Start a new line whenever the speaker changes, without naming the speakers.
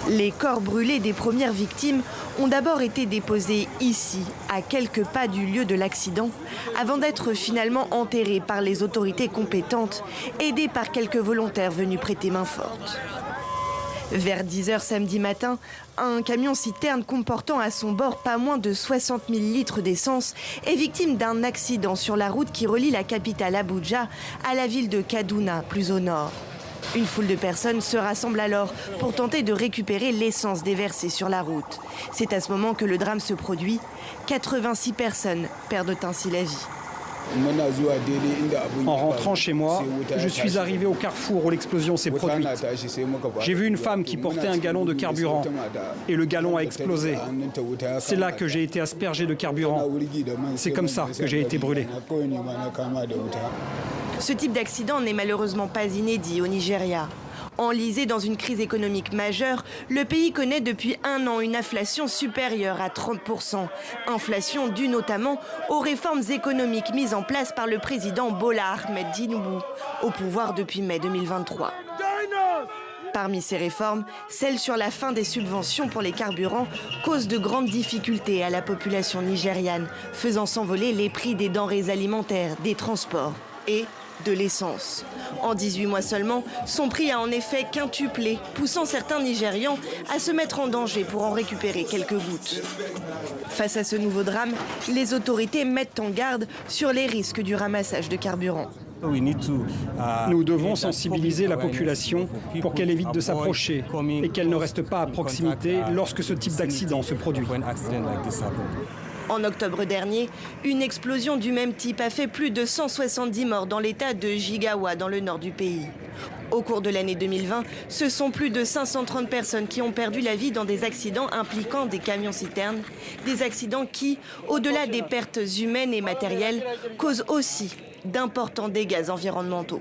Les corps brûlés des premières victimes ont d'abord été déposés ici, à quelques pas du lieu de l'accident, avant d'être finalement enterrés par les autorités compétentes, aidés par quelques volontaires venus prêter main forte. Vers 10 h samedi matin, un camion-citerne comportant à son bord pas moins de 60 000 litres d'essence est victime d'un accident sur la route qui relie la capitale Abuja à la ville de Kaduna, plus au nord. Une foule de personnes se rassemble alors pour tenter de récupérer l'essence déversée sur la route. C'est à ce moment que le drame se produit. 86 personnes perdent ainsi la vie.
En rentrant chez moi, je suis arrivé au carrefour où l'explosion s'est produite. J'ai vu une femme qui portait un galon de carburant et le galon a explosé. C'est là que j'ai été aspergé de carburant. C'est comme ça que j'ai été brûlé.
Ce type d'accident n'est malheureusement pas inédit au Nigeria. Enlisé dans une crise économique majeure, le pays connaît depuis un an une inflation supérieure à 30%. Inflation due notamment aux réformes économiques mises en place par le président Bola Ahmed Tinubu, au pouvoir depuis mai 2023. Parmi ces réformes, celle sur la fin des subventions pour les carburants cause de grandes difficultés à la population nigériane, faisant s'envoler les prix des denrées alimentaires, des transports et de l'essence. En 18 mois seulement, son prix a en effet quintuplé, poussant certains Nigérians à se mettre en danger pour en récupérer quelques gouttes. Face à ce nouveau drame, les autorités mettent en garde sur les risques du ramassage de carburant.
Nous devons sensibiliser la population pour qu'elle évite de s'approcher et qu'elle ne reste pas à proximité lorsque ce type d'accident se produit.
En octobre dernier, une explosion du même type a fait plus de 170 morts dans l'état de Jigawa, dans le nord du pays. Au cours de l'année 2020, ce sont plus de 530 personnes qui ont perdu la vie dans des accidents impliquant des camions-citernes. Des accidents qui, au-delà des pertes humaines et matérielles, causent aussi d'importants dégâts environnementaux.